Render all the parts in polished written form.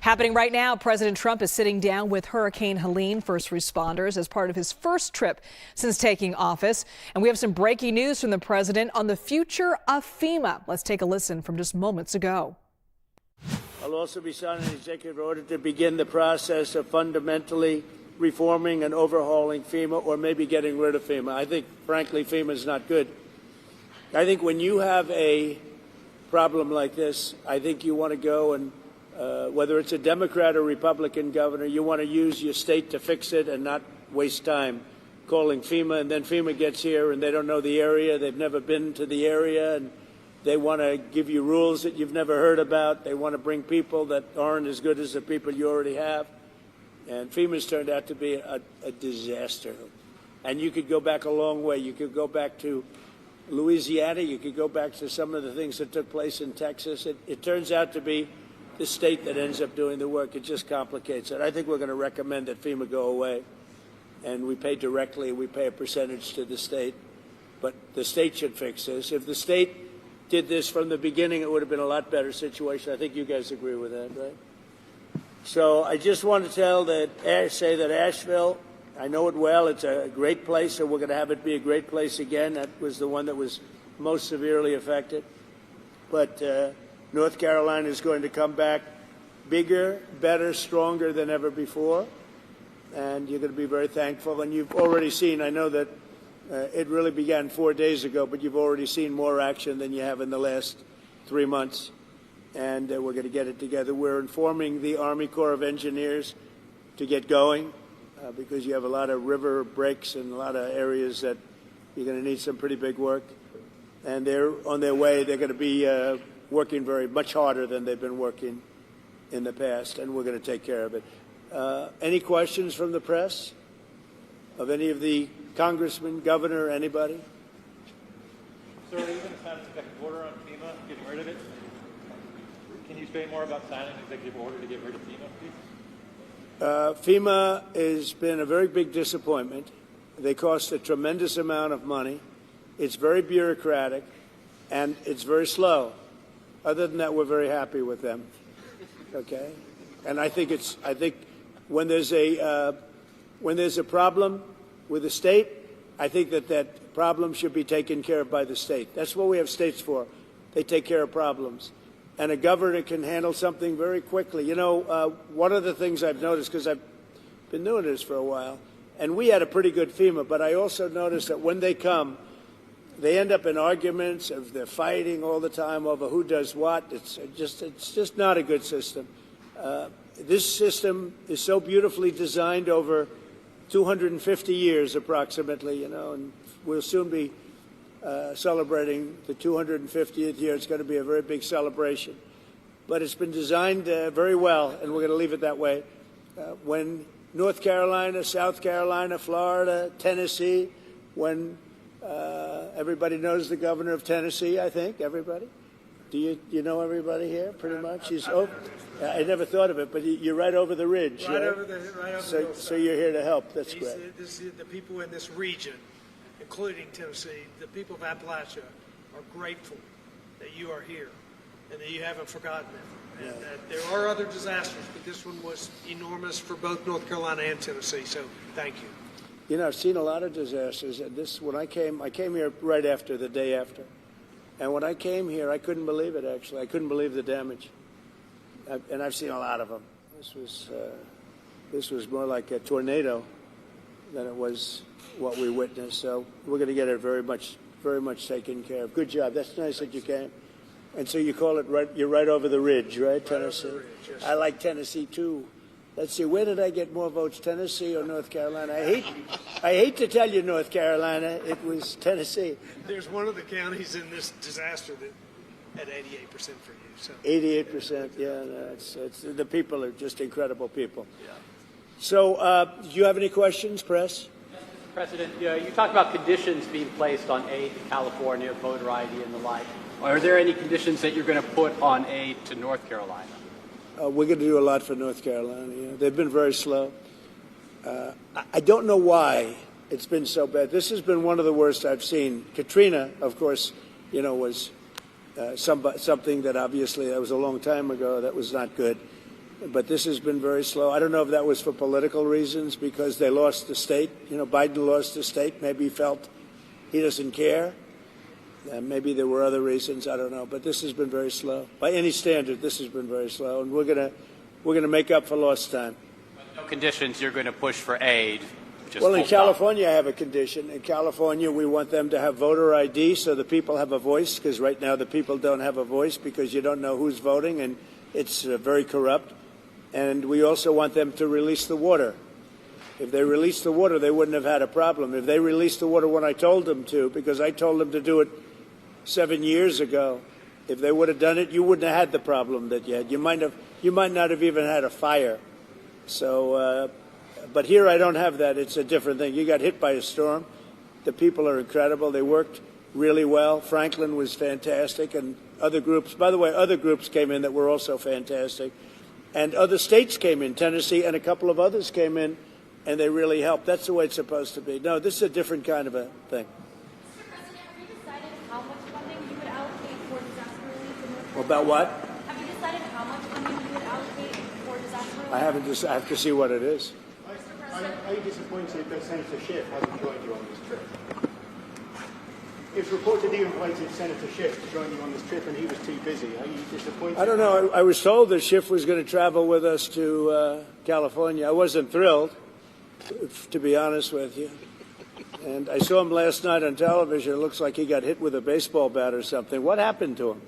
Happening right now, President Trump is sitting down with Hurricane Helene first responders as part of his first trip since taking office. And we have some breaking news from the president on the future of FEMA. Let's take a listen from just moments ago. I'll also be signing an executive order to begin the process of fundamentally reforming and overhauling FEMA, or maybe getting rid of FEMA. I think, frankly, FEMA is not good. I think when you have a problem like this, I think you want to go and, whether it's a Democrat or Republican governor, you want to use your state to fix it and not waste time calling FEMA. And then FEMA gets here and they don't know the area, they've never been to the area, and they want to give you rules that you've never heard about. They want to bring people that aren't as good as the people you already have. And FEMA's turned out to be a disaster. And you could go back a long way. You could go back to Louisiana. You could go back to some of the things that took place in Texas. It turns out to be the state that ends up doing the work. It just complicates it. I think we're going to recommend that FEMA go away. And we pay directly. We pay a percentage to the state. But the state should fix this. If the state did this from the beginning, it would have been a lot better situation. I think you guys agree with that, right? So I just want to say that Asheville, I know it well. It's a great place, so we're going to have it be a great place again. That was the one that was most severely affected. But North Carolina is going to come back bigger, better, stronger than ever before. And you're going to be very thankful. And you've already seen, I know that it really began 4 days ago, but you've already seen more action than you have in the last 3 months. And we're going to get it together. We're informing the Army Corps of Engineers to get going because you have a lot of river breaks and a lot of areas that you're going to need some pretty big work. And they're on their way. They're going to be working much harder than they've been working in the past, and we're going to take care of it. Any questions from the press of any of the congressmen, governor, anybody? Sir, are you going to sign an executive order on FEMA, getting rid of it? Can you say more about signing an executive order to get rid of FEMA, please? FEMA has been a very big disappointment. They cost a tremendous amount of money. It's very bureaucratic, and it's very slow. Other than that, we're very happy with them. Okay, and I think when there's a problem with the state, I think that problem should be taken care of by the state. That's what we have states for. They take care of problems. And a governor can handle something very quickly. You know, one of the things I've noticed, because I've been doing this for a while, and we had a pretty good FEMA, but I also noticed that when they come, they end up in arguments. They're fighting all the time over who does what. It's just not a good system. This system is so beautifully designed over 250 years approximately, you know, and we'll soon be celebrating the 250th year. It's going to be a very big celebration. But it's been designed very well, and we're going to leave it that way. When North Carolina, South Carolina, Florida, Tennessee, when everybody knows the governor of Tennessee, I think, everybody? Do you know everybody here, pretty much? I never thought of it, but you're right over the ridge. Right over the hillside. So you're here to help. That's great. The people in this region, including Tennessee, the people of Appalachia, are grateful that you are here and that you haven't forgotten them. And that there are other disasters, but this one was enormous for both North Carolina and Tennessee. So thank you. You know, I've seen a lot of disasters. And when I came here right after, the day after. And when I came here, I couldn't believe it, actually. I couldn't believe the damage. And I've seen a lot of them. This was more like a tornado than it was what we witnessed. So we're going to get it very much taken care of. Good job. That's nice that you came. And so you call it you're right over the ridge, right, Tennessee? Over the ridge, yes. I like Tennessee, too. Let's see, where did I get more votes, Tennessee or North Carolina? I hate to tell you, North Carolina, it was Tennessee. There's one of the counties in this disaster that had 88% for you. So 88%, yeah. It's the people are just incredible people. Yeah. So, do you have any questions, press? President, you talked about conditions being placed on aid to California, voter ID and the like. Are there any conditions that you're going to put on aid to North Carolina? We're going to do a lot for North Carolina. Yeah. They've been very slow. I don't know why it's been so bad. This has been one of the worst I've seen. Katrina, of course, you know, was something that obviously that was a long time ago. That was not good. but this has been very slow. I don't know if that was for political reasons because they lost the state. You know, Biden lost the state. Maybe he felt he doesn't care. Maybe there were other reasons. I don't know. But this has been very slow. By any standard, this has been very slow, and we're gonna make up for lost time. No conditions. You're going to push for aid. Just Well, in California, I have a condition. In California, we want them to have voter ID so the people have a voice, because right now the people don't have a voice because you don't know who's voting, and it's very corrupt. And we also want them to release the water. If they released the water, they wouldn't have had a problem. If they released the water when I told them to, because I told them to do it 7 years ago, if they would have done it, you wouldn't have had the problem that you had. You might not have even had a fire. So, but here I don't have that. It's a different thing. You got hit by a storm. The people are incredible. They worked really well. Franklin was fantastic, and other groups. By the way, other groups came in that were also fantastic, and other states came in. Tennessee and a couple of others came in, and they really helped. That's the way it's supposed to be. No, this is a different kind of a thing. Mr. President, have you decided how much funding you would allocate for disaster relief in North Carolina? About what? Have you decided how much funding you would allocate for disaster relief? I haven't. I have to see what it is. Are you disappointed that Senator Schiff hasn't joined you on this trip? It was reported he invited Senator Schiff to join you on this trip and he was too busy. Are you disappointed? I don't know. I was told that Schiff was going to travel with us to California. I wasn't thrilled, to be honest with you. And I saw him last night on television. It looks like he got hit with a baseball bat or something. What happened to him?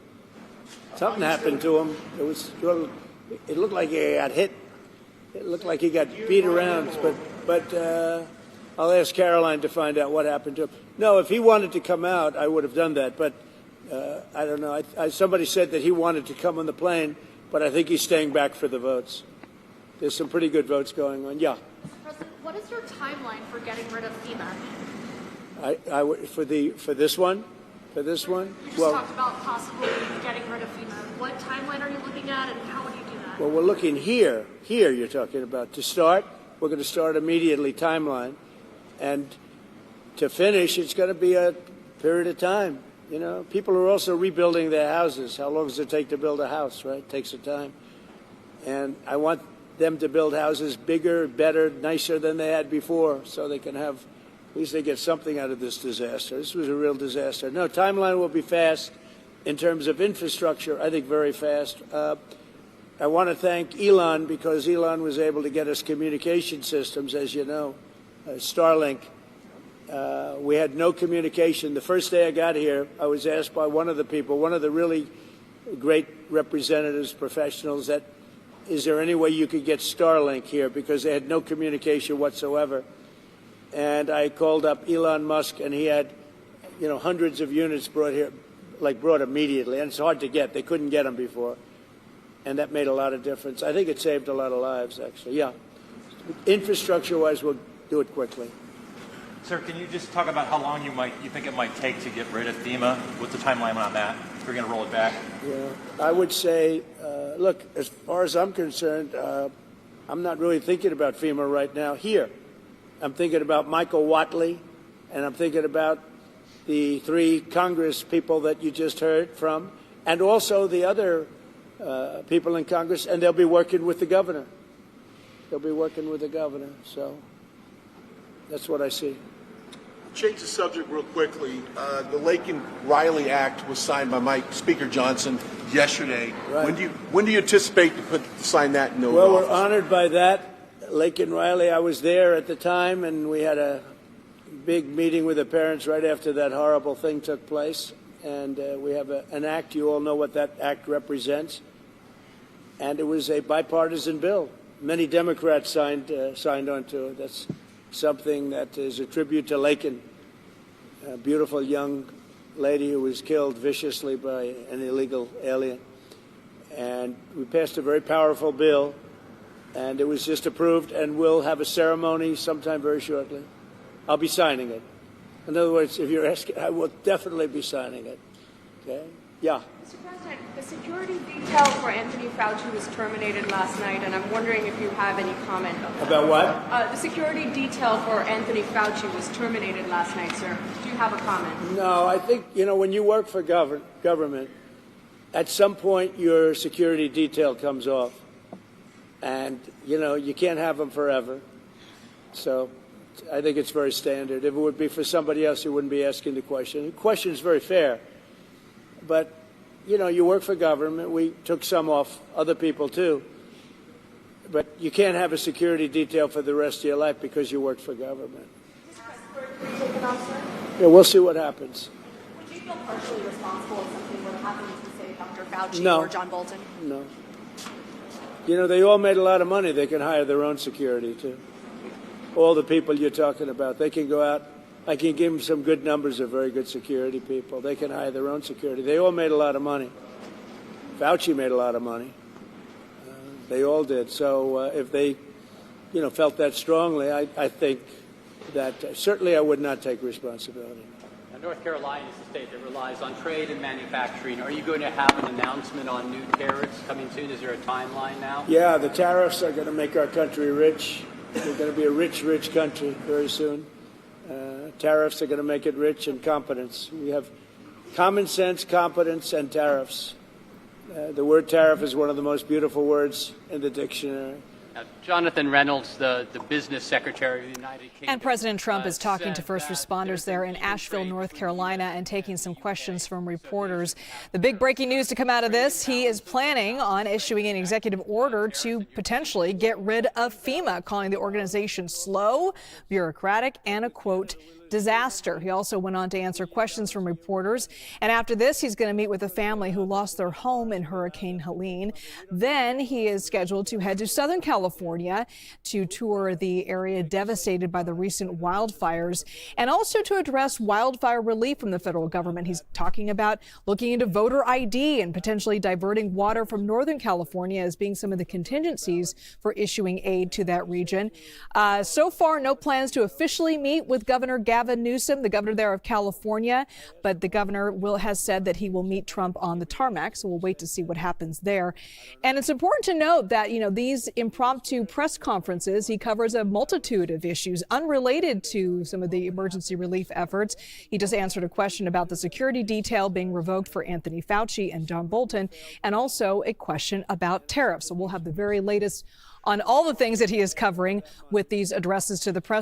Something happened to him. It looked like he got hit. It looked like he got beat around. But I'll ask Caroline to find out what happened to him. No, if he wanted to come out, I would have done that. But I don't know. Somebody said that he wanted to come on the plane, but I think he's staying back for the votes. There's some pretty good votes going on. Yeah. Mr. President, what is your timeline for getting rid of FEMA? For this one. You just talked about possibly getting rid of FEMA. What timeline are you looking at, and how would you do that? Well, we're looking here. Here, you're talking about. To start, we're going to start immediately, timeline. And to finish, it's going to be a period of time. You know, people are also rebuilding their houses. How long does it take to build a house, right? It takes some time. And I want them to build houses bigger, better, nicer than they had before, so they can have, at least they get something out of this disaster. This was a real disaster. No, timeline will be fast. In terms of infrastructure, I think very fast. I want to thank Elon, because Elon was able to get us communication systems, as you know, Starlink. We had no communication. The first day I got here, I was asked by one of the people, one of the really great representatives, professionals, that is there any way you could get Starlink here, because they had no communication whatsoever. And I called up Elon Musk, and he had, hundreds of units brought here, brought immediately. And it's hard to get. They couldn't get them before. And that made a lot of difference. I think it saved a lot of lives, actually. Yeah. Infrastructure-wise, we'll do it quickly. Sir, can you just talk about how long you think it might take to get rid of FEMA? What's the timeline on that? If we're going to roll it back. Yeah, I would say, look, as far as I'm concerned, I'm not really thinking about FEMA right now here. I'm thinking about Michael Whatley, and I'm thinking about the 3 Congress people that you just heard from, and also the other people in Congress, and they'll be working with the governor. They'll be working with the governor, so that's what I see. Change the subject real quickly. The Laken Riley Act was signed by Speaker Johnson yesterday. Right. When do you anticipate to sign that into Well, office? we're honored by that. Laken Riley, I was there at the time, and we had a big meeting with the parents right after that horrible thing took place. And we have an act. You all know what that act represents. And it was a bipartisan bill. Many Democrats signed onto it. That's something that is a tribute to Laken, a beautiful young lady who was killed viciously by an illegal alien. And we passed a very powerful bill, and it was just approved, and we'll have a ceremony sometime very shortly. I'll be signing it. In other words, if you're asking, I will definitely be signing it. Okay? Yeah. Mr. President, the security detail for Anthony Fauci was terminated last night, and I'm wondering if you have any comment on that. About what? The security detail for Anthony Fauci was terminated last night, sir. Do you have a comment? No, I think, when you work for government, at some point your security detail comes off. And, you know, you can't have them forever. So I think it's very standard. If it would be for somebody else, you wouldn't be asking the question. The question is very fair. But, you know, you work for government. We took some off other people, too. But you can't have a security detail for the rest of your life because you worked for government. Yeah, we'll see what happens. Would you feel partially responsible if something were to happen to, say, Dr. Fauci No. or John Bolton? No. You know, they all made a lot of money. They can hire their own security, too. All the people you're talking about, they can go out. I can give them some good numbers of very good security people. They can hire their own security. They all made a lot of money. Fauci made a lot of money. They all did. So if they, you know, felt that strongly, I think that certainly I would not take responsibility. Now, North Carolina is a state that relies on trade and manufacturing. Are you going to have an announcement on new tariffs coming soon? Is there a timeline now? Yeah, the tariffs are going to make our country rich. We're going to be a rich, rich country very soon. Tariffs are going to make it rich, and competence. We have common sense, competence, and tariffs. The word tariff is one of the most beautiful words in the dictionary. Jonathan Reynolds, the business secretary of the United Kingdom. And President Trump is talking to first responders there in Asheville, North Carolina, and taking some questions from reporters. The big breaking news to come out of this, he is planning on issuing an executive order to potentially get rid of FEMA, calling the organization slow, bureaucratic, and a, quote, disaster. He also went on to answer questions from reporters. And after this, he's going to meet with a family who lost their home in Hurricane Helene. Then he is scheduled to head to Southern California to tour the area devastated by the recent wildfires and also to address wildfire relief from the federal government. He's talking about looking into voter ID and potentially diverting water from Northern California as being some of the contingencies for issuing aid to that region. So far, no plans to officially meet with Governor Gavin Newsom, the governor there of California, but the governor has said that he will meet Trump on the tarmac, so we'll wait to see what happens there. And it's important to note that, you know, these impromptu press conferences, he covers a multitude of issues unrelated to some of the emergency relief efforts. He just answered a question about the security detail being revoked for Anthony Fauci and John Bolton, and also a question about tariffs. So we'll have the very latest on all the things that he is covering with these addresses to the press.